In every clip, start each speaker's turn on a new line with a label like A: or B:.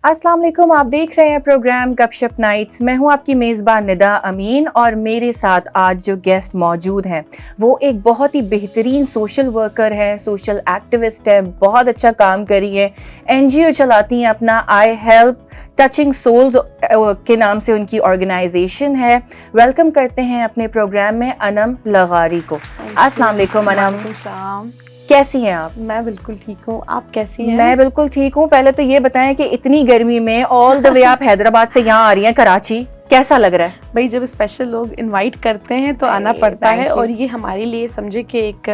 A: अस्सलाम वालेकुम, आप देख रहे हैं प्रोग्राम गपशप नाइट्स। मैं हूं आपकी मेज़बान निदा अमीन और मेरे साथ आज जो गेस्ट मौजूद हैं वो एक बहुत ही बेहतरीन सोशल वर्कर है, सोशल एक्टिविस्ट है, बहुत अच्छा काम करी है। NGO चलाती हैं अपना आई हेल्प टचिंग सोल्स के नाम से उनकी ऑर्गेनाइजेशन है। वेलकम करते हैं अपने प्रोग्राम में अनम लगारी को। अस्सलाम वालेकुम अनम, कैसी हैं आप?
B: मैं बिल्कुल ठीक हूँ, आप कैसी हैं?
A: मैं बिल्कुल ठीक हूँ। पहले तो ये बताएं कि इतनी गर्मी में ऑल द वे आप हैदराबाद से यहाँ आ रही हैं कराची, कैसा लग रहा है?
B: भाई जब स्पेशल लोग इनवाइट करते हैं तो आना पड़ता है और ये हमारे लिए समझे कि एक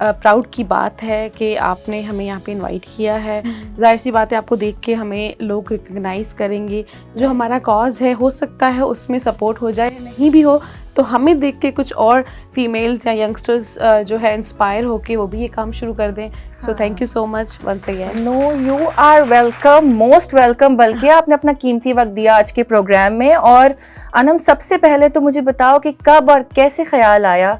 B: प्राउड की बात है कि आपने हमें यहाँ पे इनवाइट किया है। जाहिर सी बात है आपको देख के हमें लोग रिकग्नाइज़ करेंगे। जो हमारा कॉज है हो सकता है उसमें सपोर्ट हो जाए, नहीं भी हो तो हमें देख के कुछ और फीमेल्स या यंगस्टर्स जो है इंस्पायर होके वो भी ये काम शुरू कर दें। So thank you so much once again.
A: No, you are welcome, most welcome. बल्कि आपने अपना कीमती वक्त दिया आज के प्रोग्राम में। और अनम, सबसे पहले तो मुझे बताओ कि कब और कैसे ख्याल आया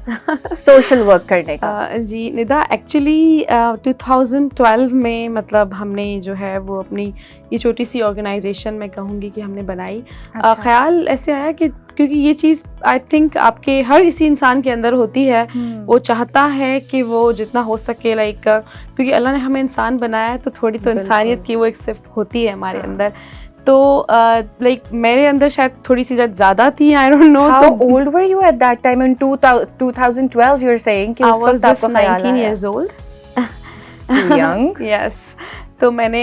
A: सोशल वर्क करने का?
B: जी निदा, एक्चुअली 2012 में मतलब हमने जो है वो अपनी ये छोटी सी ऑर्गेनाइजेशन मैं कहूँगी कि हमने बनाई। ख्याल ऐसे आया कि क्योंकि ये चीज़ आई थिंक आपके हर किसी इंसान के अंदर होती है, वो चाहता है कि वो जितना हो सके लाइक, क्योंकि अल्लाह ने हमें इंसान बनाया है तो थोड़ी तो इंसानियत की वो एक सिफ्त होती है हमारे अंदर। तो लाइक मेरे अंदर शायद थोड़ी सी ज़्यादा थी, I don't know.
A: How old were you at that time in 2012? You're saying कि उस वक्त आपको ख्याल आया?
B: 19 years old.
A: Too young.
B: Yes. तो मैंने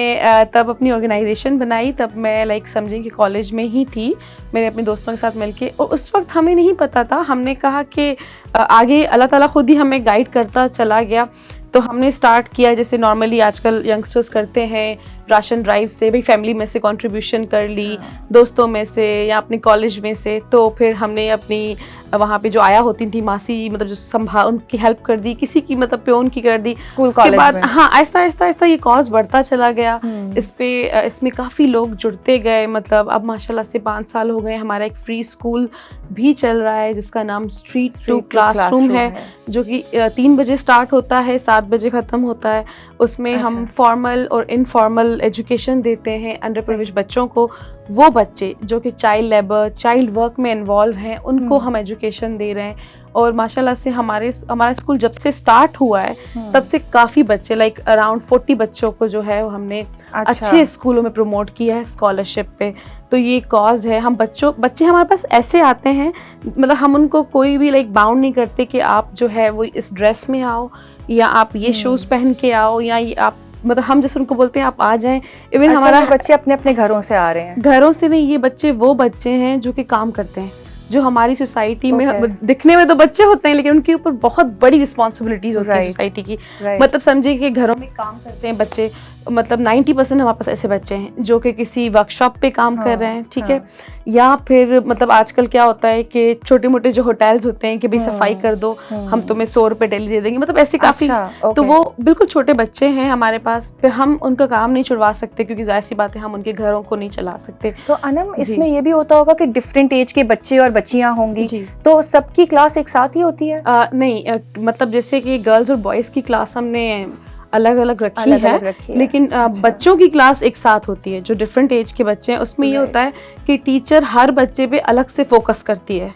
B: तब अपनी ऑर्गेनाइजेशन बनाई, तब मैं लाइक समझें कि कॉलेज में ही थी, मैंने अपने दोस्तों के साथ मिलके। और उस वक्त हमें नहीं पता था, हमने कहा कि आगे अल्लाह ताला खुद ही हमें गाइड करता चला गया। तो हमने स्टार्ट किया जैसे नॉर्मली आजकल यंगस्टर्स करते हैं, राशन ड्राइव से, भाई फैमिली में से कंट्रीब्यूशन कर ली, दोस्तों में से या अपने कॉलेज में से। तो फिर हमने अपनी वहाँ पे जो आया होती थी मासी, मतलब जो संभाल, उनकी हेल्प कर दी, किसी की मतलब प्योन की कर दी। उसके बाद हाँ आहिस्ता आहिस्ता ये कॉज बढ़ता चला गया। इसमें काफ़ी लोग जुड़ते गए। मतलब अब माशाल्लाह से 5 साल हो गए। हमारा एक फ्री स्कूल भी चल रहा है जिसका नाम स्ट्रीट टू क्लासरूम है, जो कि 3 बजे स्टार्ट होता है, 7 बजे ख़त्म होता है। उसमें हम फॉर्मल और इनफॉर्मल एजुकेशन देते हैं अंडर प्रिविलेज्ड बच्चों को। वो बच्चे जो कि चाइल्ड लेबर, चाइल्ड वर्क में इन्वॉल्व हैं, उनको हम एजुकेशन दे रहे हैं। और माशाल्लाह से हमारा स्कूल जब से स्टार्ट हुआ है तब से काफ़ी बच्चे लाइक अराउंड 40 बच्चों को जो है वो हमने अच्छे स्कूलों में प्रमोट किया है स्कॉलरशिप पे। तो ये कॉज है। हम बच्चे हमारे पास ऐसे आते हैं, मतलब हम उनको कोई भी लाइक बाउंड नहीं करते कि आप जो है वो इस ड्रेस में आओ या आप ये शूज़ पहन के आओ या ये आप, मतलब हम जैसे उनको बोलते हैं आप आ जाएं। इवन हमारा
A: बच्चे अपने अपने घरों से आ रहे हैं? घरों
B: से नहीं, ये बच्चे वो बच्चे हैं जो कि काम करते हैं, जो हमारी सोसाइटी में दिखने में तो बच्चे होते हैं लेकिन उनके ऊपर बहुत बड़ी रिस्पॉन्सिबिलिटीज होती है सोसाइटी की। मतलब समझिए कि घरों में काम करते हैं बच्चे, मतलब 90% हमारे पास ऐसे बच्चे हैं जो कि किसी वर्कशॉप पे काम कर रहे हैं, ठीक है। या फिर मतलब आजकल क्या होता है कि छोटे मोटे जो होटल्स होते हैं कि भाई सफाई कर दो, हम तुम्हें 100 रुपये डेली दे देंगे, मतलब ऐसे काफ़ी। तो वो बिल्कुल छोटे बच्चे हैं हमारे पास, फिर हम उनका काम नहीं छुड़वा सकते क्योंकि जाहिर सी बात है हम उनके घरों को नहीं चला सकते।
A: तो अनम, इसमें ये भी होता होगा कि डिफरेंट एज के बच्चे और बच्चियां होंगी, तो सबकी क्लास एक साथ ही होती है?
B: नहीं, मतलब जैसे कि गर्ल्स और बॉयज़ की क्लास हमने अलग अलग रखी है, लेकिन बच्चों की क्लास एक साथ होती है। जो डिफरेंट एज के बच्चे हैं उसमें ये होता है कि टीचर हर बच्चे पे अलग से फोकस करती है,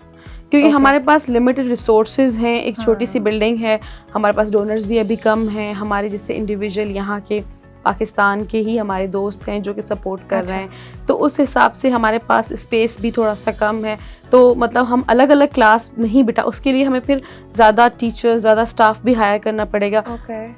B: क्योंकि हमारे पास लिमिटेड रिसोर्सेज हैं, एक छोटी सी बिल्डिंग है, हमारे पास डोनर्स भी अभी कम हैं। हमारे जैसे इंडिविजुअल यहाँ के पाकिस्तान के ही हमारे दोस्त हैं जो कि सपोर्ट कर रहे हैं, तो उस हिसाब से हमारे पास स्पेस भी थोड़ा सा कम है। तो मतलब हम अलग अलग क्लास नहीं बिठा, उसके लिए हमें फिर ज़्यादा टीचर्स, ज़्यादा स्टाफ भी हायर करना पड़ेगा।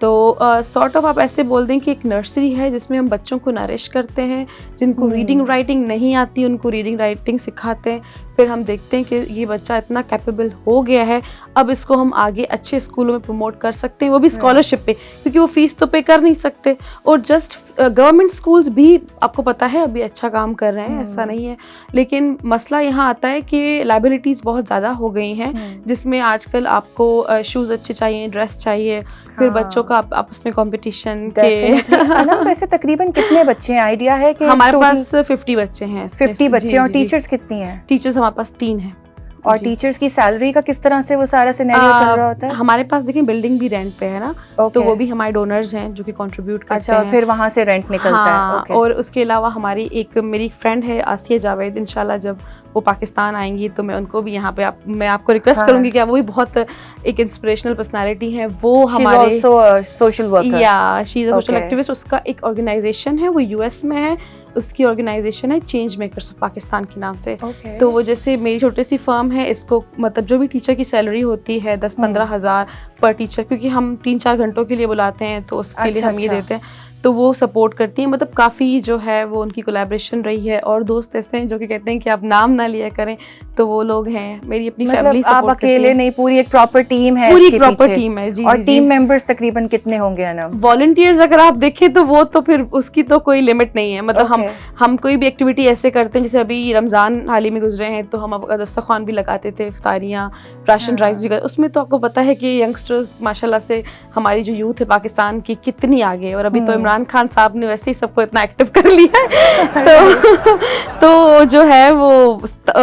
B: तो सॉर्ट ऑफ आप ऐसे बोल दें कि एक नर्सरी है जिसमें हम बच्चों को नरिश करते हैं, जिनको रीडिंग राइटिंग नहीं आती उनको रीडिंग राइटिंग सिखाते हैं। फिर हम देखते हैं कि ये बच्चा इतना कैपेबल हो गया है, अब इसको हम आगे अच्छे स्कूलों में प्रमोट कर सकते हैं, वो भी स्कॉलरशिप पे, क्योंकि वो फीस तो पे कर नहीं सकते। और जस्ट गवर्नमेंट स्कूल्स भी आपको पता है अभी अच्छा काम कर रहे हैं, ऐसा नहीं है। लेकिन मसला यहाँ आता है कि लाइबिलिटीज़ बहुत ज़्यादा हो गई हैं, जिसमें आजकल आपको शूज़ अच्छे चाहिए, ड्रेस चाहिए, फिर बच्चों का आपस में कंपटीशन के।
A: वैसे तकरीबन कितने बच्चे हैं, आइडिया है कि?
B: हमारे पास 50 बच्चे हैं।
A: 50 बच्चे। और टीचर्स कितनी हैं?
B: टीचर्स हमारे पास 3 हैं।
A: और
B: जी।
A: टीचर्स की सैलरी का किस तरह से वो सारा सिनेरियो चल रहा होता है?
B: हमारे पास देखिए बिल्डिंग भी रेंट पे है ना, तो
A: Okay.
B: वो भी हमारे डोनर्स हैं जो कि कंट्रीब्यूट करते
A: अच्छा, और
B: हैं।
A: फिर वहाँ से रेंट निकलता है।
B: हाँ,
A: Okay.
B: और उसके अलावा हमारी मेरी फ्रेंड है आसिया जावेद, इंशाल्लाह जब वो पाकिस्तान आएंगी तो मैं उनको भी यहाँ पे मैं आपको रिक्वेस्ट
A: हाँ।
B: करूंगी कि वो भी बहुत एक इंस्पिरेशनल पर्सनालिटी है। वो
A: She's
B: हमारे
A: also a social worker.
B: या she is a social
A: Okay.
B: Activist. उसका एक ऑर्गेनाइजेशन है, वो यूएस में है, उसकी ऑर्गेनाइजेशन है चेंज मेकर्स ऑफ पाकिस्तान के नाम से।
A: Okay.
B: तो वो जैसे मेरी छोटी सी फर्म है, इसको मतलब जो भी टीचर की सैलरी होती है 10-15 हज़ार पर टीचर, क्योंकि हम 3-4 घंटों के लिए बुलाते हैं तो उसके लिए हम ये
A: अच्छा।
B: देते हैं, तो वो सपोर्ट करती हैं। मतलब काफ़ी जो है वो उनकी कोलैबोरेशन रही है। और दोस्त ऐसे हैं जो कि कहते हैं कि आप नाम ना लिया करें, तो वो लोग हैं मेरी अपनी फैमिली
A: मतलब आप
B: सपोर्ट करती
A: अकेले
B: है।
A: नहीं, पूरी एक प्रॉपर टीम है
B: पूरी
A: इसके
B: प्रॉपर
A: पीछे।
B: टीम है जी।
A: और
B: जी,
A: टीम
B: जी।
A: मेंबर्स तकरीबन कितने होंगे अनम?
B: वॉलंटियर्स अगर आप देखें तो वो तो फिर उसकी तो कोई लिमिट नहीं है। मतलब
A: Okay.
B: हम कोई भी एक्टिविटी ऐसे करते हैं, जैसे अभी रमज़ान हाल ही में गुजरे हैं तो हम दस्तरखान भी लगाते थे, इफ्तारियाँ, राशन
A: हाँ।
B: ड्राइव भी करते। उसमें तो आपको पता है कि यंगस्टर्स माशाल्लाह से हमारी जो यूथ है पाकिस्तान की कितनी आगे है। और अभी तो इमरान खान साहब ने वैसे ही सबको इतना एक्टिव कर लिया है तो जो है वो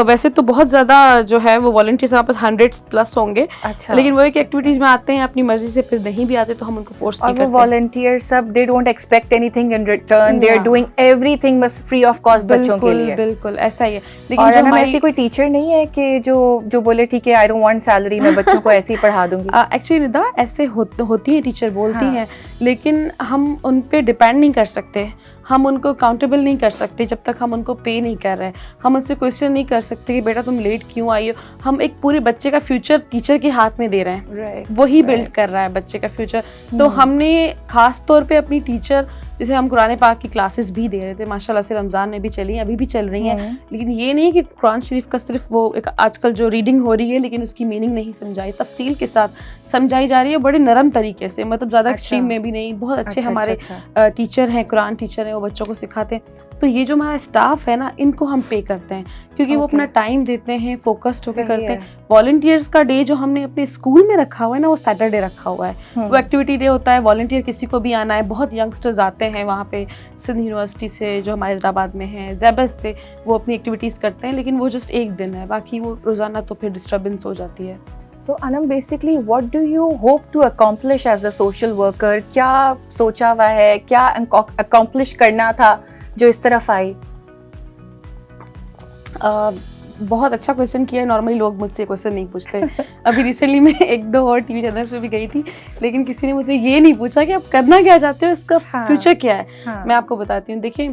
B: वैसे तो बहुत ज़्यादा जो है वो वॉलंटियर्स हमारे पास 100+ होंगे।
A: अच्छा।
B: लेकिन वो एक एक्टिविटीज़ में आते हैं अपनी मर्जी से, फिर नहीं भी आते तो हम उनको फोर्स
A: और
B: नहीं
A: वो
B: करते।
A: वॉलंटियर सब they don't expect anything in return, they are
B: Yeah.
A: Doing everything बस फ्री ऑफ कॉस्ट बच्चों के लिए।
B: बिल्कुल ऐसा ही है। लेकिन
A: और
B: जो
A: अनम
B: हमारी
A: ऐसी कोई टीचर नहीं है कि जो बोले ठीक है आई डोंट वांट सैलरी, मैं बच्चों को ऐसे ही पढ़ा दूंगी?
B: एक्चुअली निदा ऐसे होती है, टीचर बोलती
A: हाँ।
B: हैं, लेकिन हम उन पे डिपेंड नहीं कर सकते, हम उनको अकाउंटेबल नहीं कर सकते जब तक हम उनको पे नहीं कर रहे हैं। हम उनसे क्वेश्चन नहीं कर सकते कि बेटा तुम लेट क्यों आई हो। हम एक पूरे बच्चे का फ्यूचर टीचर के हाथ में दे रहे हैं,
A: Right.
B: वही बिल्ड कर रहा है बच्चे का फ्यूचर। तो हमने खास तौर पे अपनी टीचर, जैसे हम कुरान पाक की क्लासेस भी दे रहे थे, माशाल्लाह से रमज़ान में भी चली, अभी भी चल रही हैं। लेकिन ये नहीं कि कुरान शरीफ का सिर्फ वो एक आजकल जो रीडिंग हो रही है लेकिन उसकी मीनिंग नहीं समझाई, तफसील के साथ समझाई जा रही है, बड़े नरम तरीके से, मतलब ज़्यादा एक्सट्रीम में भी नहीं। बहुत अच्छे हमारे टीचर हैं, कुरान टीचर हैं, वो बच्चों को सिखाते हैं। तो ये जो हमारा स्टाफ है ना, इनको हम पे करते हैं क्योंकि वो अपना टाइम देते हैं, फोकस्ड होकर करते हैं। वॉलंटियर्स का डे जो हमने अपने स्कूल में रखा हुआ है ना, वो सैटरडे रखा हुआ है। वो एक्टिविटी डे होता है, वॉलंटियर किसी को भी आना है, बहुत यंगस्टर्स आते हैं वहाँ पे, सिंध यूनिवर्सिटी से जो हमारे हैदराबाद में है, ज़ैबस से, वो अपनी एक्टिविटीज़ करते हैं। लेकिन वो जस्ट एक दिन है, बाकी वो रोज़ाना तो फिर डिस्टर्बेंस हो जाती है।
A: So Anam, basically what do you hope to accomplish as a social worker? क्या सोचा हुआ है, क्या accomplish करना था जो इस तरफ आई?
B: बहुत अच्छा क्वेश्चन किया। नॉर्मली लोग मुझसे क्वेश्चन नहीं पूछते। अभी रिसेंटली मैं 1-2 और टीवी चैनल्स पे भी गई थी, लेकिन किसी ने मुझे ये नहीं पूछा कि आप करना क्या चाहते हो, इसका फ्यूचर क्या है। मैं आपको बताती हूँ। देखिए,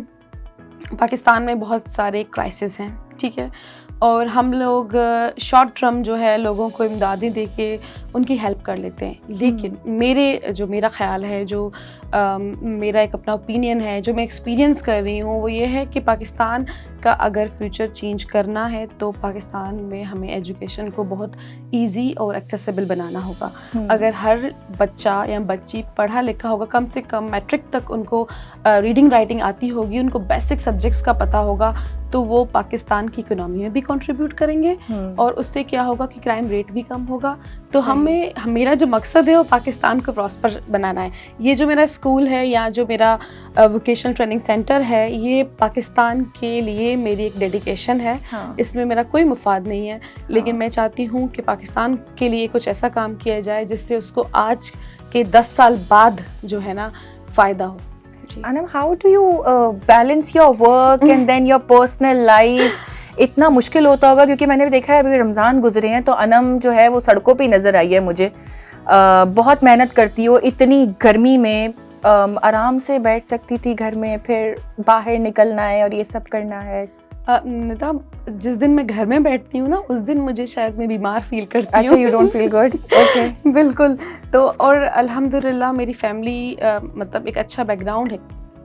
B: पाकिस्तान में बहुत सारे क्राइसिस हैं, ठीक है, और हम लोग शॉर्ट टर्म जो है लोगों को इमदादें दे के उनकी हेल्प कर लेते हैं। लेकिन मेरा ख़्याल है, जो मेरा एक अपना ओपिनियन है, जो मैं एक्सपीरियंस कर रही हूँ, वो ये है कि पाकिस्तान का अगर फ्यूचर चेंज करना है तो पाकिस्तान में हमें एजुकेशन को बहुत इजी और एक्सेसिबल बनाना होगा। अगर हर बच्चा या बच्ची पढ़ा लिखा होगा, कम से कम मैट्रिक तक उनको रीडिंग राइटिंग आती होगी, उनको बेसिक सब्जेक्ट्स का पता होगा, तो वो पाकिस्तान की इकोनॉमी में भी कंट्रीब्यूट करेंगे और उससे क्या होगा कि क्राइम रेट भी कम होगा। तो मेरा जो मकसद है वो पाकिस्तान को प्रॉस्पर बनाना है। ये जो मेरा स्कूल है या जो मेरा वोकेशनल ट्रेनिंग सेंटर है, ये पाकिस्तान के लिए मेरी एक डेडिकेशन है। इसमें मेरा कोई मुफाद नहीं है, लेकिन मैं चाहती हूँ कि पाकिस्तान के लिए कुछ ऐसा काम किया जाए जिससे उसको आज के 10 साल बाद जो है ना फ़ायदा हो।
A: Anam, how do you balance your work and then your personal life? इतना मुश्किल होता होगा, क्योंकि मैंने भी देखा है अभी रमज़ान गुजरे हैं तो अनम जो है वो सड़कों पे नज़र आई है मुझे। बहुत मेहनत करती हो, इतनी गर्मी में आराम से बैठ सकती थी घर में, फिर बाहर निकलना है और ये सब करना है।
B: निदा, जिस दिन मैं घर में बैठती हूँ ना, उस दिन मुझे शायद मैं बीमार फील करती हूँ।
A: अच्छा, you don't feel good? Okay.
B: बिल्कुल। तो और अल्हम्दुलिल्लाह मेरी फैमिली मतलब एक अच्छा बैकग्राउंड है।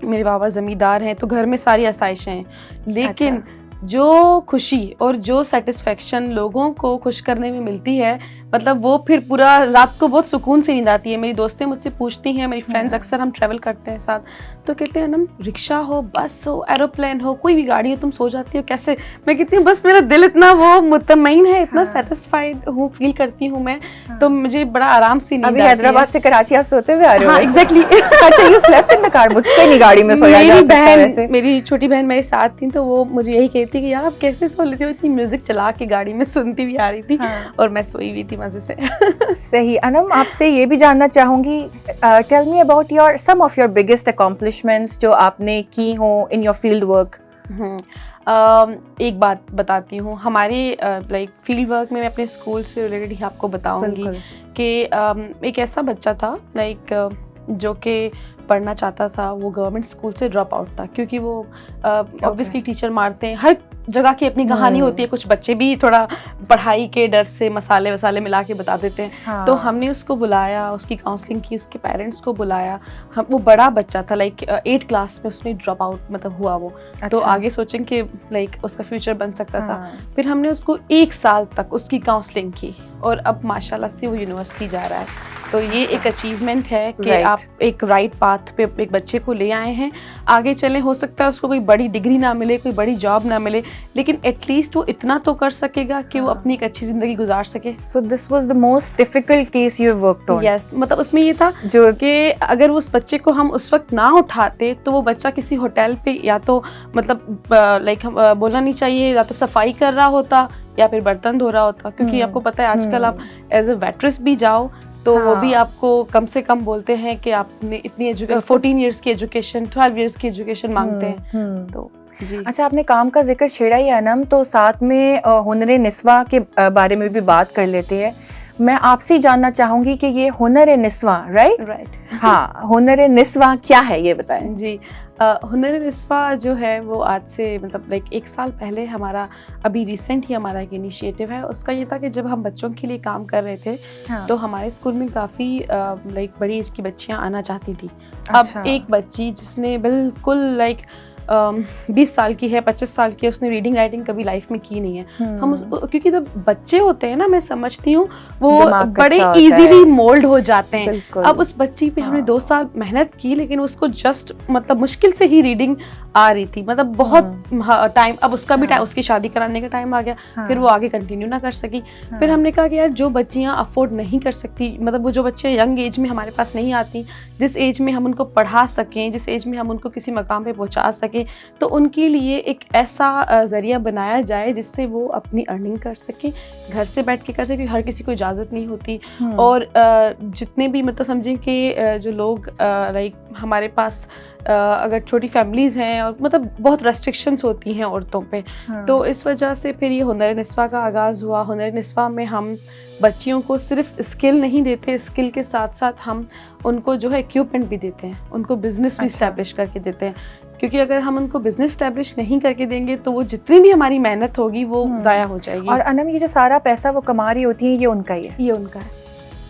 B: मेरे बाबा ज़मींदार हैं, तो घर में सारी आसाइशें हैं, लेकिन जो खुशी और जो सेटिस्फेक्शन लोगों को खुश करने में मिलती है, मतलब वो फिर पूरा रात को बहुत सुकून से नींद आती है। मेरी दोस्तें मुझसे पूछती हैं, मेरी फ्रेंड्स, अक्सर हम ट्रैवल करते हैं साथ, तो कहते हैं ना, रिक्शा हो, बस हो, एरोप्लेन हो, कोई भी गाड़ी हो, तुम सो जाती हो कैसे? मैं कहती हूँ बस मेरा दिल इतना वो मुतमईन है, इतना सेटिस्फाइड हूँ, फील करती हूँ मैं, तो मुझे बड़ा आराम से नींद आती है।
A: हैदराबाद से कराची आप सोते हुए आ रहे हो?
B: हाँ, एग्जैक्टली।
A: अच्छा, you slept in the car? मुझसे नहीं गाड़ी में सोया जा सकता वैसे।
B: मेरी छोटी बहन मेरे साथ थी, तो वो मुझे यही कहती थी कि यार आप कैसे सो लेती हो, इतनी म्यूजिक चला के गाड़ी में सुनती भी आ रही थी।
A: हाँ।
B: और मैं सोई हुई थी मजे से।
A: सही। अनम, आपसे ये भी जानना चाहूँगी, tell me about your some of your biggest accomplishments जो आपने की हो इन योर फील्ड वर्क।
B: एक बात बताती हूँ, हमारे लाइक फील्ड वर्क में मैं अपने स्कूल से रिलेटेड ही आपको बताऊँगी कि एक ऐसा बच्चा था लाइक जो कि पढ़ना चाहता था, वो गवर्नमेंट स्कूल से ड्रॉप आउट था क्योंकि वो ऑब्वियसली टीचर मारते हैं, हर जगह की अपनी कहानी होती है। कुछ बच्चे भी थोड़ा पढ़ाई के डर से मसाले वसाले मिला के बता देते हैं।
A: हाँ।
B: तो हमने उसको बुलाया, उसकी काउंसलिंग की, उसके पेरेंट्स को बुलाया। हम, वो बड़ा बच्चा था लाइक 8 क्लास में उसने ड्रॉप आउट मतलब हुआ वो।
A: अच्छा।
B: तो आगे सोचें कि लाइक उसका फ्यूचर बन सकता
A: हाँ।
B: था। फिर हमने उसको 1 साल तक उसकी काउंसलिंग की और अब माशाल्लाह से वो यूनिवर्सिटी जा रहा है। तो ये एक अचीवमेंट है कि आप एक राइट पाथ पे एक बच्चे को ले आए हैं। आगे चलें, हो सकता है उसको कोई बड़ी डिग्री ना मिले, कोई बड़ी जॉब ना मिले, लेकिन एटलीस्ट वो इतना तो कर सकेगा कि वो अपनी एक अच्छी जिंदगी गुजार सके।
A: So this was the most difficult case you worked on.
B: Yes, मतलब उसमें ये था
A: जो
B: कि अगर उस बच्चे को हम उस वक्त ना उठाते तो वो बच्चा किसी होटल पे या तो मतलब लाइक बोलना नहीं चाहिए, या तो सफाई कर रहा होता या फिर बर्तन धो रहा होता। क्योंकि आपको पता है आजकल आप एज अ वेट्रेस भी जाओ तो वो भी आपको कम से कम बोलते हैं कि आपने इतनी 14 इयर्स की एजुकेशन, 12 इयर्स की एजुकेशन मांगते हैं। तो जी।
A: अच्छा, आपने काम का जिक्र छेड़ा ही अनम, तो साथ में हुनर निस्वा के बारे में भी बात कर लेते हैं। मैं आपसे जानना चाहूंगी कि ये हुनर निस्वा राइट। हाँ, हुनर निस्वा क्या है ये बताएं।
B: जी, हुनर निस्वा जो है वो आज से मतलब लाइक 1 साल पहले हमारा, अभी रिसेंट ही हमारा एक इनिशिएटिव है। उसका ये था कि जब हम बच्चों के लिए काम कर रहे थे तो हमारे स्कूल में काफ़ी लाइक बड़ी एज की बच्चियां आना चाहती थी।
A: अच्छा।
B: अब एक बच्ची जिसने बिल्कुल लाइक 20 साल की है, 25 साल की है, उसने रीडिंग राइटिंग कभी लाइफ में की नहीं है। हम क्योंकि जब बच्चे होते हैं ना, मैं समझती हूँ वो बड़े इजीली मोल्ड हो जाते हैं। अब उस बच्ची पे हमने 2 साल मेहनत की, लेकिन उसको जस्ट मतलब मुश्किल से ही रीडिंग आ रही थी, मतलब बहुत टाइम। अब उसका भी टाइम, उसकी शादी कराने का टाइम आ गया। फिर वो आगे कंटिन्यू ना कर सकी। फिर हमने कहा कि यार जो बच्चियाँ अफोर्ड नहीं कर सकती, मतलब वो जो बच्चे यंग एज में हमारे पास नहीं आती, जिस एज में हम उनको पढ़ा सकें, जिस एज में हम उनको किसी मकाम पे पहुँचा सकें, तो उनके लिए एक ऐसा जरिया बनाया जाए जिससे वो अपनी अर्निंग कर सके, घर से बैठ के कर सके। हर किसी को इजाज़त नहीं होती। और जितने भी मतलब समझें कि जो लोग लाइक हमारे पास अगर छोटी फैमिलीज़ हैं और मतलब बहुत रेस्ट्रिक्शंस होती हैं औरतों पे, तो इस वजह से फिर ये हुनर निस्वा का आगाज़ हुआ। हुनर निस्वा में हम बच्चियों को सिर्फ स्किल नहीं देते, स्किल के साथ साथ हम उनको जो है इक्विपमेंट भी देते हैं, उनको बिजनेस भी इस्टेब्लिश करके देते हैं। क्योंकि अगर हम उनको बिजनेस इस्टेब्लिश नहीं करके देंगे तो वो जितनी भी हमारी मेहनत होगी वो ज़ाया हो जाएगी।
A: और अनम, ये जो सारा पैसा वो कमा रही होती है, ये उनका ही है?
B: ये उनका है।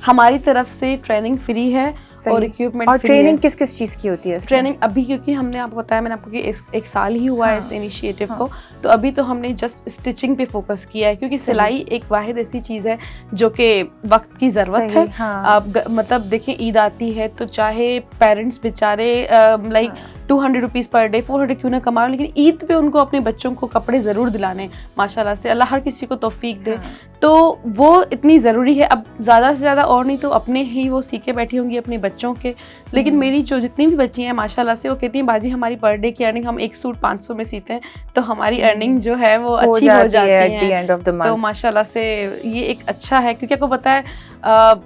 B: हमारी तरफ से ट्रेनिंग फ्री है और इक्विपमेंट
A: और
B: फ्री
A: ट्रेनिंग
B: है।
A: किस किस चीज़ की होती है?
B: ट्रेनिंग अभी क्योंकि हमने आपको बताया, मैंने आपको कि 1 साल ही हुआ है इस इनिशिएटिव को, तो अभी तो हमने जस्ट स्टिचिंग पे फोकस किया है। क्योंकि सिलाई एक वाहिद ऐसी चीज़ है जो कि वक्त की ज़रूरत है। आप मतलब देखें, ईद आती है तो चाहे पेरेंट्स बेचारे लाइक 200 रुपीज़ पर डे, 400 क्यों ना कमाओ, लेकिन ईद पे उनको अपने बच्चों को कपड़े ज़रूर दिलाने। माशाल्लाह से अल्लाह हर किसी को तौफीक दे। तो वो इतनी ज़रूरी है। अब ज़्यादा से ज़्यादा और नहीं तो अपने ही वो सीखे बैठी होंगी अपने बच्चों के। लेकिन मेरी जो जितनी भी बच्ची हैं माशाल्लाह से, वो कहती हैं बाजी हमारी पर डे की अर्निंग, हम एक सूट 500 में सीते हैं तो हमारी अर्निंग जो है वो अच्छी हो जाती है। तो माशाल्लाह से ये एक अच्छा है। क्योंकि आपको पता है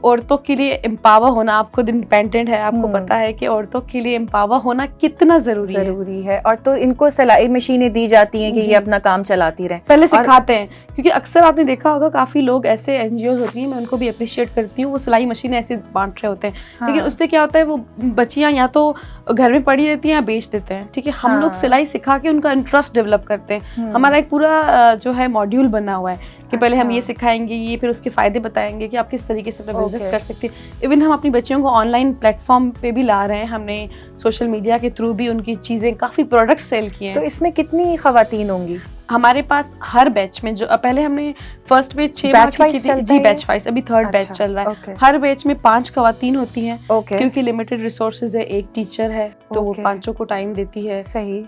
B: औरतों के लिए एम्पावर होना, आप खुद इंडिपेंडेंट है, आपको पता है कि औरतों के लिए एम्पावर होना कितना ज़रूरी है।
A: और तो इनको सिलाई मशीनें दी जाती हैं कि ये अपना काम चलाती रहें,
B: पहले सिखाते हैं। क्योंकि अक्सर आपने देखा होगा काफ़ी लोग ऐसे एनजीओज होती हैं, मैं उनको भी अप्रिशिएट करती हूँ, वो सिलाई मशीन ऐसे बांट रहे होते हैं। लेकिन उससे क्या होता है, वो बच्चियाँ या तो घर में पड़ी रहती हैं या बेच देते हैं। ठीक है, हम लोग सिलाई सिखा के उनका इंटरेस्ट डेवलप करते हैं। हमारा एक पूरा जो है मॉड्यूल बना हुआ है कि पहले हम ये सिखाएंगे, ये फिर उसके फ़ायदे बताएंगे कि आप किस तरीके से अपना बिजनेस कर सकते हैं। इवन हम अपनी बच्चियों को ऑनलाइन प्लेटफॉर्म पे भी ला रहे हैं। हमने सोशल मीडिया के थ्रू भी उनकी चीज़ें, काफ़ी प्रोडक्ट सेल किए हैं।
A: तो इसमें कितनी ख़वातीन होंगी?
B: हमारे पास हर बैच में, जो पहले हमने फर्स्ट बैच 6 माह की थी जी, बैच वाइज, अभी 3rd बैच चल रहा है। हर बैच में 5 ख़वातीन होती हैं क्योंकि लिमिटेड रिसोर्सेज है, एक टीचर है तो वो
A: Okay.
B: 5 को टाइम देती है।
A: सही।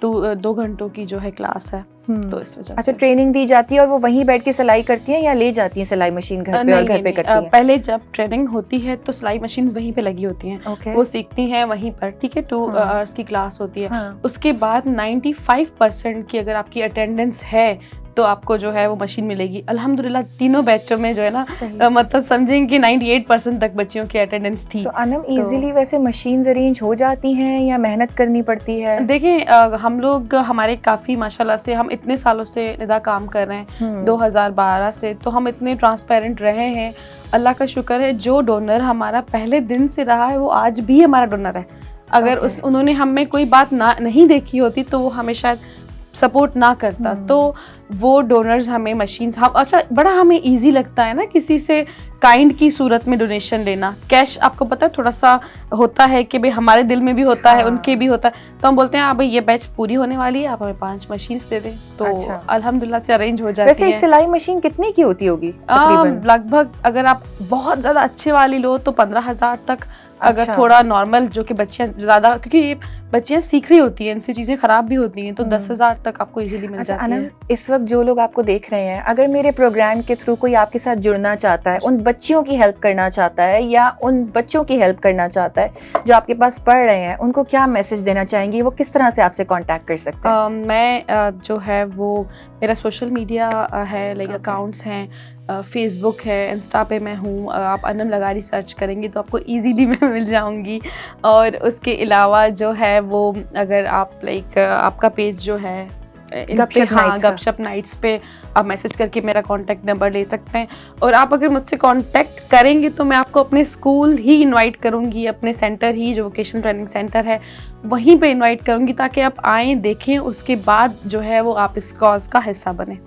B: 2 घंटों की जो है क्लास है, तो इस वजह
A: अच्छा,
B: से।
A: ट्रेनिंग दी जाती है और वो वहीं बैठ के सिलाई करती हैं या ले जाती हैं सिलाई मशीन घर पे और
B: नहीं
A: घर पे
B: नहीं
A: करती हैं?
B: पहले जब ट्रेनिंग होती है तो सिलाई मशीन वहीं पे लगी होती हैं,
A: ओके।
B: वो सीखती हैं वहीं पर, ठीक है। 2
A: हाँ।
B: आवर्स की क्लास होती है।
A: हाँ।
B: उसके बाद 95% की अगर आपकी अटेंडेंस है तो आपको जो है वो मशीन मिलेगी। अल्हम्दुलिल्लाह तीनों बैचों में जो है ना
A: सही।
B: मतलब समझें कि 98% तक बच्चियों की अटेंडेंस थी।
A: तो अनम इजीली वैसे मशीन्स अरेंज हो जाती हैं या मेहनत करनी पड़ती है?
B: देखें हम लोग हमारे काफ़ी माशाल्लाह से हम इतने सालों से निदा काम कर रहे हैं 2012 से, तो हम इतने ट्रांसपेरेंट रहे हैं। अल्लाह का शुक्र है, जो डोनर हमारा पहले दिन से रहा है वो आज भी हमारा डोनर है। अगर उन्होंने हम में कोई बात नहीं देखी होती तो वो हमें शायद सपोर्ट ना करता। तो वो डोनर्स हमें मशीन्स अच्छा बड़ा हमें इजी लगता है ना किसी से काइंड की सूरत में डोनेशन लेना। कैश आपको पता है थोड़ा सा होता है कि भाई हमारे दिल में भी होता है, उनके भी होता है, तो हम बोलते हैं भाई ये बैच पूरी होने वाली है, आप हमें 5 मशीन्स दे दें, तो अल्हम्दुलिल्लाह से अरेंज हो जाती है।
A: वैसे एक सिलाई मशीन कितने की होती होगी तकरीबन?
B: लगभग अगर आप बहुत ज़्यादा अच्छे वाली लो तो 15,000 तक। अगर
A: अच्छा।
B: थोड़ा नॉर्मल जो कि बच्चियाँ ज़्यादा, क्योंकि ये बच्चियाँ सीख रही होती हैं, इनसे चीज़ें ख़राब भी होती हैं, तो 10,000 तक आपको इजीली मिल जाती है।
A: इस वक्त जो लोग आपको देख रहे हैं, अगर मेरे प्रोग्राम के थ्रू कोई आपके साथ जुड़ना चाहता है, उन बच्चियों की हेल्प करना चाहता है या उन बच्चों की हेल्प करना चाहता है जो आपके पास पढ़ रहे हैं, उनको क्या मैसेज देना चाहेंगी? वो किस तरह से आपसे कांटेक्ट कर सकते हैं?
B: मैं जो है वो मेरा सोशल मीडिया है, लाइक अकाउंट्स हैं, फेसबुक है, इंस्टा पे मैं हूँ। आप अनम लगारी सर्च करेंगे तो आपको इजीली मैं मिल जाऊँगी। और उसके अलावा जो है वो अगर आप लाइक आपका पेज जो है गपशप नाइट्स पे आप मैसेज करके मेरा कांटेक्ट नंबर ले सकते हैं। और आप अगर मुझसे कांटेक्ट करेंगे तो मैं आपको अपने स्कूल ही इनवाइट करूँगी, अपने सेंटर ही जो वोकेशनल ट्रेनिंग सेंटर है वहीं पे इनवाइट करूँगी, ताकि आप आएँ, देखें, उसके बाद जो है वो आप इस कॉज का हिस्सा बने।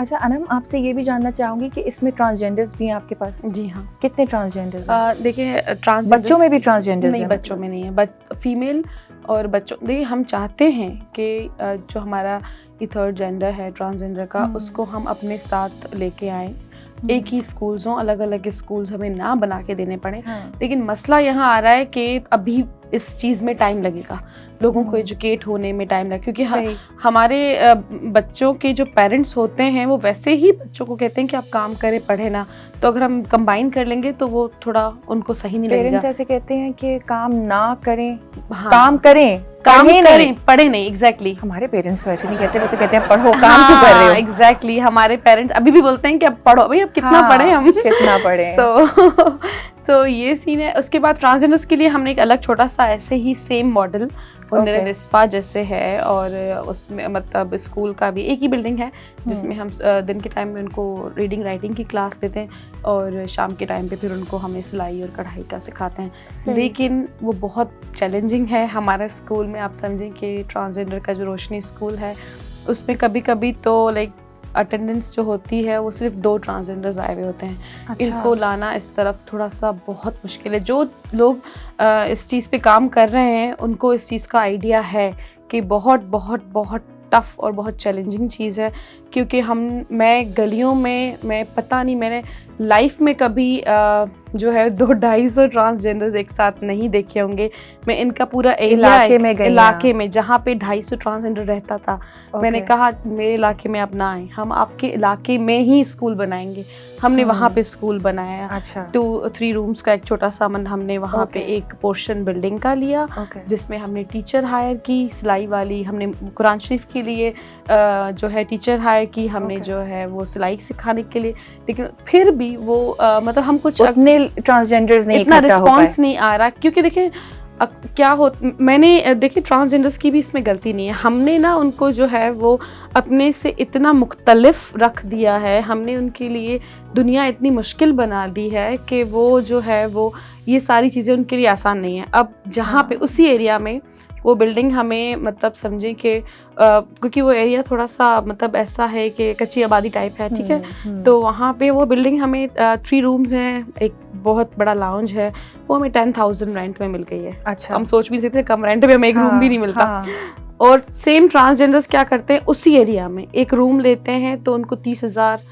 A: अच्छा अनम, आपसे ये भी जानना चाहूंगी कि इसमें ट्रांसजेंडर्स भी हैं आपके पास?
B: जी हाँ।
A: कितने ट्रांसजेंडर्स हैं?
B: देखिए
A: बच्चों में भी ट्रांसजेंडर्स
B: नहीं, बच्चों में नहीं है, फीमेल और बच्चों। देखिए हम चाहते हैं कि जो हमारा ये थर्ड जेंडर है ट्रांसजेंडर का, उसको हम अपने साथ लेके आएँ। एक ही स्कूल्स हों, अलग अलग स्कूल्स हमें ना बना के देने पड़े। लेकिन मसला यहाँ आ रहा है कि अभी इस चीज़ में टाइम लगेगा, लोगों को एजुकेट होने में टाइम लगेगा, क्योंकि हमारे बच्चों के जो पेरेंट्स होते हैं वो वैसे ही बच्चों को कहते हैं कि आप काम करें, पढ़े ना। तो अगर हम कंबाइन कर लेंगे तो वो थोड़ा उनको सही नहीं लगेगा।
A: पेरेंट्स ऐसे कहते हैं कि काम ना करें,
B: हाँ,
A: काम करें,
B: पढ़े नहीं। एग्जैक्टली
A: हमारे पेरेंट्स तो ऐसे नहीं कहते, वो तो कहते हैं पढ़ो, काम क्यों कर रहे हो?
B: एग्जैक्टली हमारे पेरेंट्स अभी भी बोलते हैं कि अब पढ़ो भाई, अब कितना पढ़े हम,
A: कितना पढ़े।
B: सो ये सीन है। उसके बाद ट्रांसजेंडर्स के लिए हमने एक अलग छोटा सा ऐसे ही सेम मॉडल निस्फा जैसे है, और उसमें मतलब स्कूल का भी एक ही बिल्डिंग है जिसमें हम दिन के टाइम में उनको रीडिंग राइटिंग की क्लास देते हैं और शाम के टाइम पे फिर उनको हमें सिलाई और कढ़ाई का सिखाते हैं। लेकिन वो बहुत चैलेंजिंग है हमारे स्कूल में। आप समझें कि ट्रांसजेंडर का जो रोशनी स्कूल है उसमें कभी कभी तो लाइक अटेंडेंस जो होती है वो सिर्फ 2 ट्रांसजेंडर्स आए हुए होते हैं। अच्छा। इनको लाना इस तरफ थोड़ा सा बहुत मुश्किल है। जो लोग इस चीज़ पे काम कर रहे हैं उनको इस चीज़ का आइडिया है कि बहुत बहुत बहुत टफ़ और बहुत चैलेंजिंग चीज़ है, क्योंकि मैं गलियों में, मैं पता नहीं, मैंने लाइफ में कभी जो है 200-250 ट्रांसजेंडर्स एक साथ नहीं देखे होंगे। मैं इनका पूरा इलाके में जहाँ पे 250 ट्रांसजेंडर रहता था, मैंने कहा मेरे इलाके में आप ना आए, हम आपके इलाके में ही स्कूल बनाएंगे। हमने वहाँ पे स्कूल बनाया। अच्छा। 2-3 रूम्स का एक छोटा सा हमने वहाँ पे एक पोर्शन बिल्डिंग का लिया, जिसमें हमने टीचर हायर की, सिलाई वाली, हमने कुरान शरीफ के लिए जो है टीचर हायर की, हमने जो है वो सिलाई सिखाने के लिए। लेकिन फिर भी वो मतलब हम कुछ
A: अपने ट्रांसजेंडर्स नहीं,
B: इतना रिस्पॉन्स नहीं आ रहा, क्योंकि देखिए क्या हो, मैंने देखिए ट्रांसजेंडर्स की भी इसमें गलती नहीं है। हमने ना उनको जो है वो अपने से इतना मुख्तलिफ रख दिया है, हमने उनके लिए दुनिया इतनी मुश्किल बना दी है कि वो जो है वो ये सारी चीज़ें उनके लिए आसान नहीं है। अब जहाँ पे उसी एरिया में वो बिल्डिंग हमें मतलब समझें कि क्योंकि वो एरिया थोड़ा सा मतलब ऐसा है कि कच्ची आबादी टाइप है, ठीक है, तो वहाँ पे वो बिल्डिंग हमें 3 रूम्स हैं, एक बहुत बड़ा लाउंज है, वो हमें 10,000 रेंट में मिल गई है। अच्छा। हम सोच भी नहीं सकते कम रेंट में हमें एक रूम भी नहीं मिलता। और सेम ट्रांसजेंडर्स क्या करते हैं, उसी एरिया में एक रूम लेते हैं तो उनको 30,000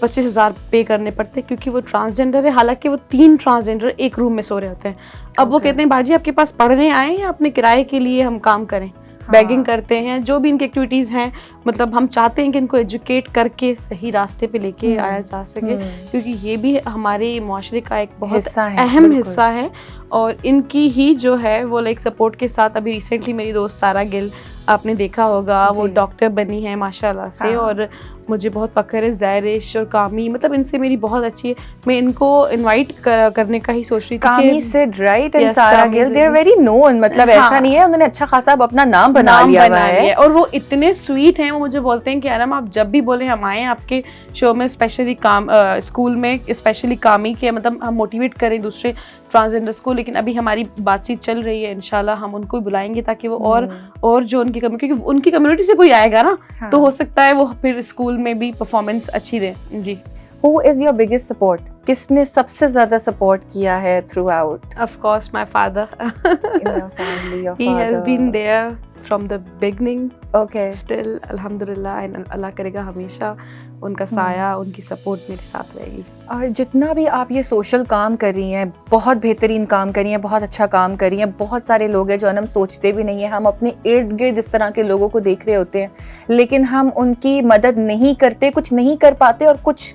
B: 20-25 हज़ार पे करने पड़ते हैं, क्योंकि वो ट्रांसजेंडर है। हालांकि वो 3 ट्रांसजेंडर एक रूम में सो रहे होते हैं। अब वो कहते हैं बाजी आपके पास पढ़ने आए या अपने किराए के लिए हम काम करें। बैगिंग करते हैं, जो भी इनकी एक्टिविटीज़ हैं, मतलब हम चाहते हैं कि इनको एजुकेट करके सही रास्ते पे लेके आया जा सके, क्योंकि ये भी हमारे माशरे का एक बहुत अहम हिस्सा है। और इनकी ही जो है वो लाइक सपोर्ट के साथ, अभी रिसेंटली मेरी दोस्त सारा गिल, आपने देखा होगा, वो डॉक्टर बनी है माशाल्लाह से। और मुझे बहुत फ़ख्र है, ज़ायरिश और कामी, मतलब इनसे मेरी बहुत अच्छी है। मैं इनको इनवाइट करने का ही सोच रही थी।
A: कामी Sid, right, and Sara Gill, they are very known, मतलब ऐसा नहीं है, उन्होंने अच्छा खासा अपना नाम बना लिया है।
B: और वो इतने स्वीट हैं, वो मुझे बोलते हैं कि अनम आप जब भी बोले हम आए आपके शो में, स्पेशली स्कूल में स्पेशली कामी के, मतलब हम मोटिवेट करें दूसरे ट्रांसजेंडर्स को। लेकिन अभी हमारी बातचीत चल रही है, इंशाल्लाह हम उनको भी बुलाएंगे ताकि वो और जो उनकी क्योंकि उनकी कम्युनिटी से कोई आएगा ना, तो हो सकता है वो फिर स्कूल में भी परफॉर्मेंस अच्छी दे। जी।
A: Who is your biggest support? किसने सबसे ज्यादा सपोर्ट किया है throughout?
B: Of course, my father.
A: In your family, your
B: He
A: father.
B: has been there from the beginning.
A: Okay.
B: Still, अल्हम्दुलिल्लाह, and अल्लाह करेगा हमेशा उनका साया, उनकी सपोर्ट मेरे साथ रहेगी।
A: और जितना भी आप ये सोशल काम कर रही हैं, बहुत बेहतरीन काम कर रही हैं, बहुत अच्छा काम कर रही हैं। बहुत सारे लोग हैं जो हम सोचते भी नहीं है, हम अपने इर्द गिर्द इस तरह के लोगों को देख रहे होते हैं, लेकिन हम उनकी मदद नहीं करते, कुछ नहीं कर पाते, और कुछ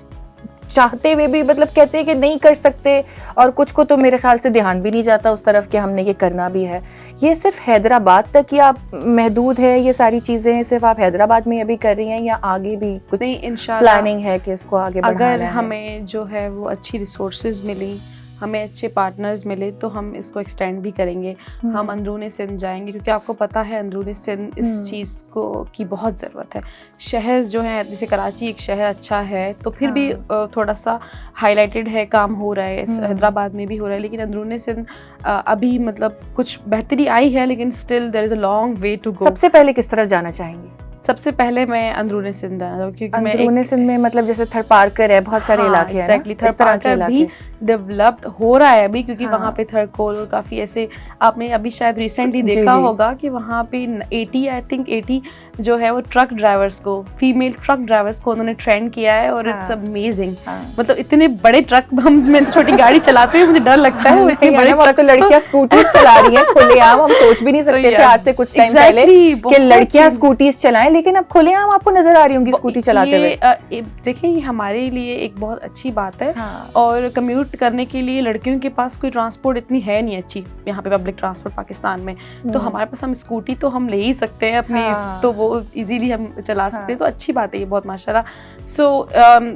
A: चाहते हुए भी मतलब कहते हैं कि नहीं कर सकते, और कुछ को तो मेरे ख्याल से ध्यान भी नहीं जाता उस तरफ कि हमने ये करना भी है। ये सिर्फ हैदराबाद तक ही आप महदूद है, ये सारी चीज़ें सिर्फ आप हैदराबाद में अभी कर रही हैं, या आगे भी कुछ
B: नहीं इंशाल्लाह
A: प्लानिंग है कि इसको आगे बढ़ाना है?
B: अगर हमें जो है वो अच्छी रिसोर्सेज मिली, हमें अच्छे पार्टनर्स मिले, तो हम इसको एक्सटेंड भी करेंगे। हम अंदरूनी सिंध जाएंगे, क्योंकि आपको पता है अंदरूनी सिंध इस चीज़ को की बहुत ज़रूरत है। शहर जो है, जैसे कराची एक शहर अच्छा है, तो फिर भी थोड़ा सा हाईलाइटेड है, काम हो रहा है, हैदराबाद में भी हो रहा है, लेकिन अंदरूनी सिंध अभी मतलब कुछ बेहतरी आई है, लेकिन still there is a long way to go.
A: सबसे पहले किस तरफ जाना चाहेंगी?
B: सबसे पहले मैं अंदरूनी सिंध जाना चाहूँगी, क्योंकि मैं
A: अंदरूनी सिंध में मतलब जैसे थर पार्कर है, बहुत सारे इलाके हैं।
B: एग्जैक्टली, थर पार्कर भी डेवलप्ड हो रहा है अभी, क्योंकि वहाँ पे थर कोल और काफ़ी ऐसे, आपने अभी शायद रिसेंटली देखा होगा कि वहाँ पे 80 जो है वो ट्रक ड्राइवर्स को, फीमेल ट्रक ड्राइवर्स को उन्होंने ट्रेंड किया है, और इट्स अमेजिंग। मतलब इतने बड़े ट्रक, मैं तो छोटी गाड़ी चलाते हैं, मुझे डर लगता है, इतने बड़े ट्रक।
A: तो लड़कियां स्कूटी चला रही हैं खुलेआम, हम सोच भी नहीं सकते थे आज से कुछ टाइम पहले कि लड़कियां स्कूटीज चलाएं, लेकिन अब खुलेआम आपको नजर आ रही होंगी स्कूटी चलाते हुए।
B: देखिए, ये हमारे लिए एक बहुत अच्छी बात है। और कम्यूट करने के लिए लड़कियों के पास कोई ट्रांसपोर्ट इतनी है नहीं अच्छी यहाँ पे, पब्लिक ट्रांसपोर्ट पाकिस्तान में, तो हमारे पास हम स्कूटी तो हम ले ही सकते हैं अपनी, तो वो इजीली हम चला सकते हैं, तो अच्छी बात है ये बहुत माशाल्लाह। सो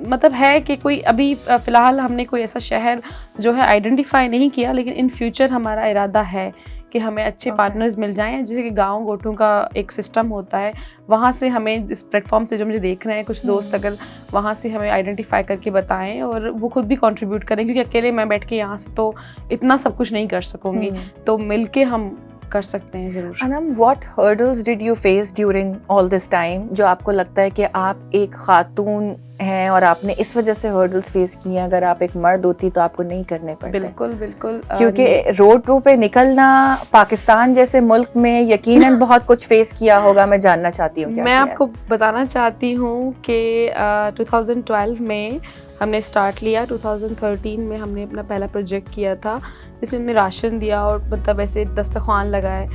B: मतलब है कि कोई अभी फ़िलहाल हमने कोई ऐसा शहर जो है आइडेंटिफाई नहीं किया, लेकिन इन फ्यूचर हमारा इरादा है कि हमें अच्छे पार्टनर्स मिल जाएं। जैसे कि गाँव गोठों का एक सिस्टम होता है, वहाँ से हमें इस प्लेटफॉर्म से जो मुझे देख रहे हैं कुछ दोस्त, अगर वहाँ से हमें आइडेंटिफाई करके बताएं, और वो खुद भी कंट्रीब्यूट करें, क्योंकि अकेले मैं बैठ के यहाँ से तो इतना सब कुछ नहीं कर सकूँगी, तो मिलके हम कर सकते हैं ज़रूर।
A: Anam, what hurdles did you face during all this time, जो आपको लगता है कि आप एक खातून हैं और आपने इस वजह से हर्डल्स फेस किए हैं, अगर आप एक मर्द होती तो आपको नहीं करने पड़ते?
B: बिल्कुल बिल्कुल,
A: क्योंकि रोड पे निकलना पाकिस्तान जैसे मुल्क में यकीनन बहुत कुछ फेस किया होगा। मैं जानना चाहती हूँ।
B: मैं आपको बताना चाहती हूँ कि 2012 में हमने स्टार्ट लिया, 2013 में हमने अपना पहला प्रोजेक्ट किया था, जिसमें हमने राशन दिया और मतलब ऐसे दस्तरख्वान लगाए।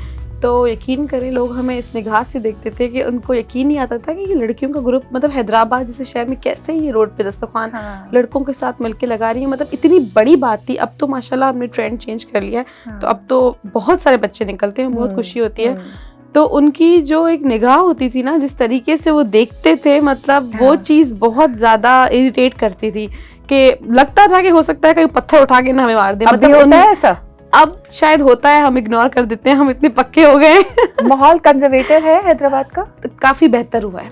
B: तो यकीन करें, लोग हमें इस निगाह से देखते थे कि उनको यकीन नहीं आता था कि ये लड़कियों का ग्रुप, मतलब हैदराबाद जैसे शहर में कैसे ये रोड पे दस्तरख्वान लड़कों के साथ मिलके लगा रही है, मतलब इतनी बड़ी बात थी। अब तो माशाल्लाह हमने ट्रेंड चेंज कर लिया है, तो अब तो बहुत सारे बच्चे निकलते हैं, बहुत खुशी होती है। तो उनकी जो एक निगाह होती थी ना, जिस तरीके से वो देखते थे, मतलब वो चीज़ बहुत ज़्यादा इरिटेट करती थी, कि लगता था कि हो सकता है कहीं पत्थर उठा के ना हमें मार दे।
A: मतलब होता है ऐसा?
B: अब शायद होता है, हम इग्नोर कर देते हैं, हम इतने पक्के हो गए।
A: माहौल कंजर्वेटिव है हैदराबाद का?
B: काफ़ी बेहतर हुआ है,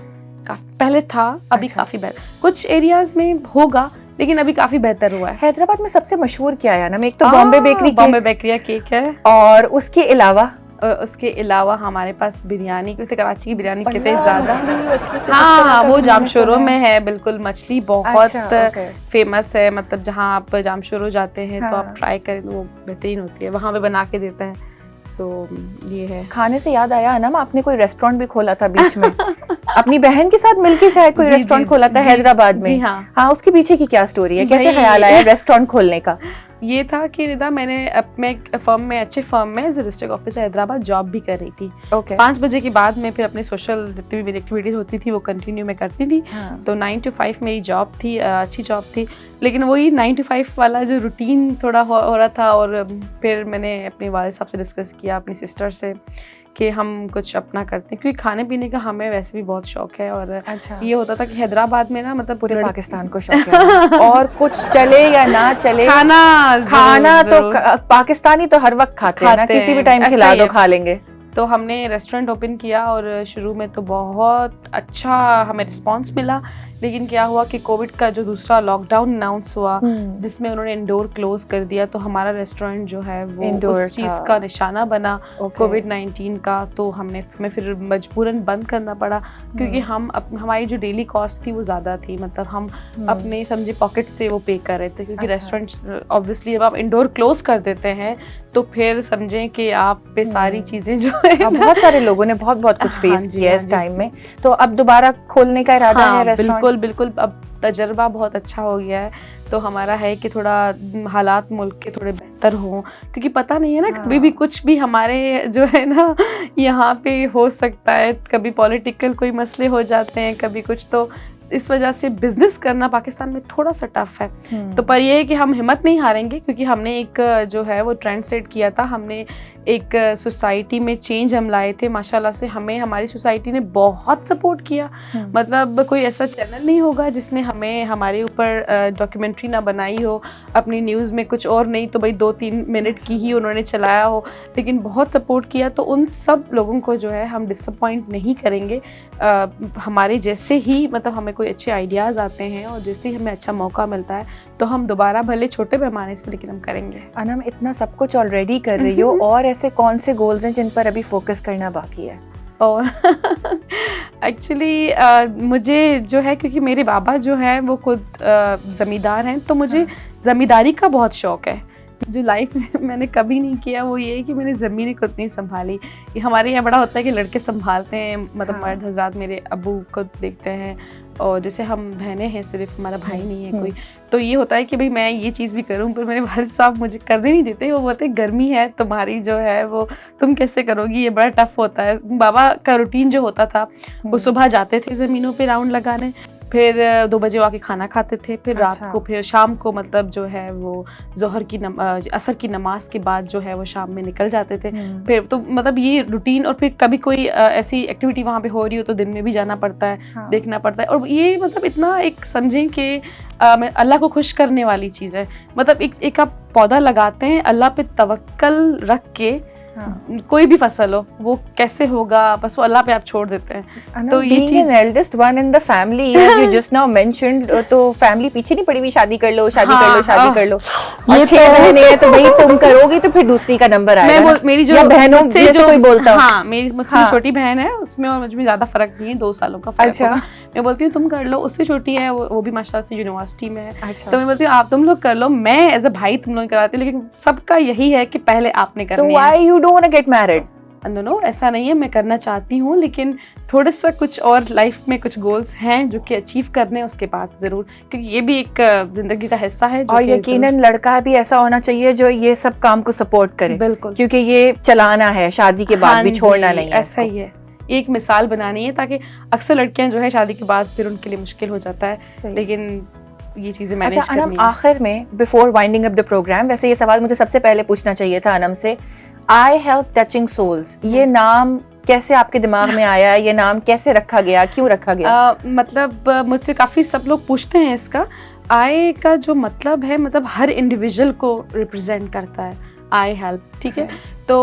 B: पहले था, अभी काफ़ी बेहतर, कुछ एरियाज में होगा, लेकिन अभी काफ़ी बेहतर हुआ है।
A: हैदराबाद में सबसे मशहूर क्या है ना? एक तो बॉम्बे
B: बेकरी केक है,
A: और उसके
B: अलावा हमारे पास बिरयानी, वैसे कराची की बिरयानी कहते हैं ज़्यादा। हाँ, वो जामशोरो में है, बिल्कुल मछली बहुत फेमस है, मतलब जहाँ आप जामशोरो जाते हैं तो आप ट्राई करें, तो वो बेहतरीन होती है, वहाँ पे बना के देते हैं। सो ये है।
A: खाने से याद आया ना, आपने कोई रेस्टोरेंट भी खोला था बीच में अपनी बहन के साथ मिलके शायद कोई
B: जी,
A: रेस्टोरेंट
B: जी,
A: खोला था
B: जी,
A: हैदराबाद में।
B: जी हाँ।
A: हाँ, उसके पीछे की क्या स्टोरी है, कैसे
B: भाई-
A: ख्याल आया रेस्टोरेंट खोलने का?
B: ये था कि रिदा मैं एक फर्म में, अच्छे फर्म में as district officer Hyderabad job भी कर रही थी।
A: ओके।
B: 5 बजे के बाद मैं फिर अपने सोशल जितनी भी मेरी एक्टिविटीज होती थी वो कंटिन्यू मैं करती थी।
A: हाँ।
B: तो 9 to 5 मेरी जॉब थी, अच्छी जॉब थी, लेकिन वही 9 to 5 वाला जो रूटीन थोड़ा हो रहा था। और फिर मैंने अपने वालिद साहब से डिस्कस किया, अपनी सिस्टर से, कि हम कुछ अपना करते हैं, क्योंकि खाने पीने का हमें वैसे भी बहुत शौक है। और
A: अच्छा।
B: ये होता था कि हैदराबाद में ना, मतलब
A: पूरे पाकिस्तान को शौक है और कुछ चले या ना चले, खाना तो पाकिस्तानी तो हर वक्त खाते हैं ना, किसी भी टाइम खिला दो खा लेंगे।
B: तो हमने रेस्टोरेंट ओपन किया और शुरू में तो बहुत अच्छा हमें रिस्पांस मिला, लेकिन क्या हुआ कि कोविड का जो दूसरा लॉकडाउन अनाउंस हुआ, जिसमें उन्होंने इंडोर क्लोज कर दिया, तो हमारा रेस्टोरेंट जो है वो उस चीज़ का निशाना बना, कोविड-19 का। तो हमें फिर मजबूरन बंद करना पड़ा, क्योंकि हमारी जो डेली कॉस्ट थी वो ज़्यादा थी, मतलब हम अपने समझे पॉकेट से वो पे कर रहे थे, क्योंकि रेस्टोरेंट ऑब्वियसली जब आप इंडोर क्लोज कर देते हैं तो फिर समझें कि आप पे सारी चीज़ें जो है,
A: बहुत सारे लोगों ने बहुत कुछ फेस किया इस टाइम में। तो अब दोबारा खोलने का इरादा है रेस्टोरेंट?
B: बिल्कुल। अब तजर्बा बहुत अच्छा हो गया है, तो हमारा है कि थोड़ा हालात मुल्क के थोड़े बेहतर हों, क्योंकि पता नहीं है ना, कभी भी कुछ भी हमारे जो है ना यहाँ पे हो सकता है, कभी पॉलिटिकल कोई मसले हो जाते हैं, कभी कुछ। तो इस वजह से बिजनेस करना पाकिस्तान में थोड़ा सा टफ है। तो पर ये है कि हम हिम्मत नहीं हारेंगे, क्योंकि हमने एक जो है वो ट्रेंड सेट किया था, हमने एक सोसाइटी में चेंज हम लाए थे। माशाल्लाह से हमें हमारी सोसाइटी ने बहुत सपोर्ट किया। मतलब कोई ऐसा चैनल नहीं होगा जिसने हमें हमारे ऊपर डॉक्यूमेंट्री ना बनाई हो, अपनी न्यूज़ में कुछ और नहीं तो भाई 2-3 मिनट की ही उन्होंने चलाया हो, लेकिन बहुत सपोर्ट किया। तो उन सब लोगों को जो है हम डिसअपॉइंट नहीं करेंगे। हमारे जैसे ही मतलब हमें कोई अच्छे आइडियाज़ आते हैं और जैसे ही हमें अच्छा मौका मिलता है तो हम दोबारा भले छोटे पैमाने से, लेकिन हम करेंगे।
A: अनम, इतना सब कुछ ऑलरेडी कर रही हो, और ऐसे कौन से गोल्स हैं जिन पर अभी फोकस करना बाकी है?
B: और एक्चुअली मुझे जो है, क्योंकि मेरे बाबा जो है वो खुद ज़मींदार हैं, तो मुझे ज़मींदारी का बहुत शौक़ है। जो लाइफ में मैंने कभी नहीं किया वो ये है कि मैंने ज़मीनें खुद नहीं संभाली। हमारे यहाँ बड़ा होता है कि लड़के संभालते हैं, मतलब मर्द हजरात मेरे अब्बू को देखते हैं, और जैसे हम बहनें हैं, सिर्फ हमारा भाई नहीं है कोई, तो ये होता है कि भाई मैं ये चीज़ भी करूँ, पर मेरे वालिद साहब मुझे करने नहीं देते। वो बोलते हैं गर्मी है तुम्हारी जो है वो तुम कैसे करोगी, ये बड़ा टफ होता है। बाबा का रूटीन जो होता था, वो सुबह जाते थे ज़मीनों पे राउंड लगाने, फिर 2 बजे आके खाना खाते थे, फिर रात को, फिर शाम को, मतलब जो है वो ज़ोहर की असर की नमाज के बाद जो है वो शाम में निकल जाते थे। फिर तो मतलब ये रूटीन, और फिर कभी कोई ऐसी एक्टिविटी वहाँ पे हो रही हो तो दिन में भी जाना पड़ता है, देखना पड़ता है। और ये मतलब इतना एक समझें कि अल्लाह को खुश करने वाली चीज़ है। मतलब एक आप पौधा लगाते हैं, अल्लाह पे तवक्कल रख के, कोई भी फसल हो वो कैसे होगा, बस वो अल्लाह पे आप छोड़ देते हैं। तो ये चीज,
A: eldest one in the family, as you just now mentioned, तो फैमिली पीछे नहीं पड़ी हुई, शादी कर लो, शादी कर लो, शादी कर लो। ये 6 बहनें हैं तो भाई तुम करोगी तो फिर दूसरी का नंबर आएगा।
B: मेरी जो
A: बहनों से जो कोई बोलता,
B: हाँ, मेरी मुझसे जो छोटी बहन है उसमें और मुझमें ज्यादा फर्क नहीं है, 2 सालों का फर्क होगा। मैं बोलती हूँ तुम कर लो, उससे छोटी है वो भी माशाल्लाह से यूनिवर्सिटी में है। तो मैं बोलती हूँ आप तुम लोग कर लो, मैं एज अ भाई तुम लोग कराती हूँ, लेकिन सबका यही है कि पहले आपने करनी है।
A: So why you don't want to get married?
B: No, ऐसा नहीं है, मैं करना चाहती हूँ, लेकिन थोड़ा सा कुछ और लाइफ में कुछ गोल्स हैं जो कि अचीव करने हैं उसके बाद ज़रूर, क्योंकि ये भी एक जिंदगी का हिस्सा है।
A: और यकीनन लड़का भी ऐसा होना चाहिए जो ये सब काम को सपोर्ट करे।
B: बिल्कुल,
A: क्योंकि ये चलाना है, शादी के बाद भी छोड़ना नहीं है।
B: ऐसा ही है, एक मिसाल बनानी है, ताकि अक्सर लड़कियां जो है शादी के बाद फिर उनके लिए मुश्किल हो जाता है, लेकिन ये चीज़ें मैनेज करनी है।
A: आखिर में, before winding up the programme, वैसे ये सवाल मुझे सबसे पहले पूछना चाहिए था अनम से, आई हेल्प टचिंग सोल्स, ये नाम कैसे आपके दिमाग में आया? ये नाम कैसे रखा गया, क्यों रखा गया?
B: मतलब मुझसे काफ़ी सब लोग पूछते हैं इसका। आई का जो मतलब है, मतलब हर इंडिविजुअल को रिप्रेजेंट करता है, आई हेल्प, ठीक है। तो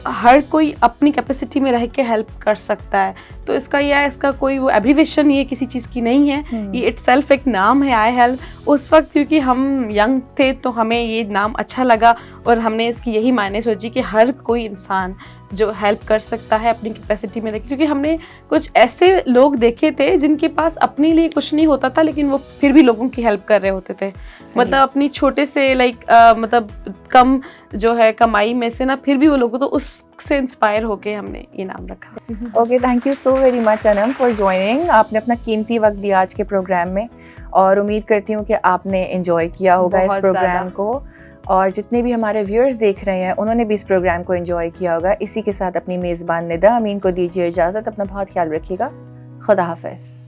B: हर कोई अपनी कैपेसिटी में रह के हेल्प कर सकता है। तो इसका कोई वो एब्रीवेशन ये किसी चीज़ की नहीं है, ये इटसेल्फ एक नाम है, आई हेल्प। उस वक्त क्योंकि हम यंग थे तो हमें ये नाम अच्छा लगा और हमने इसकी यही मायने सोची कि हर कोई इंसान जो हेल्प कर सकता है अपनी कैपेसिटी में रखे, क्योंकि हमने कुछ ऐसे लोग देखे थे जिनके पास अपने लिए कुछ नहीं होता था लेकिन वो फिर भी लोगों की हेल्प कर रहे होते थे। मतलब अपनी छोटे से मतलब कम जो है कमाई में से ना, फिर भी वो लोगों, तो उससे इंस्पायर होके हमने ये नाम रखा।
A: Okay, thank you so very much Anam for joining. आपने अपना कीमती वक्त दिया आज के प्रोग्राम में और उम्मीद करती हूँ कि आपने एंजॉय किया होगा इस प्रोग्राम को, और जितने भी हमारे व्यूअर्स देख रहे हैं उन्होंने भी इस प्रोग्राम को एंजॉय किया होगा। इसी के साथ अपनी मेज़बान निदा अमीन को दीजिए इजाज़त। अपना बहुत ख्याल रखिएगा। खुदा हाफिज़।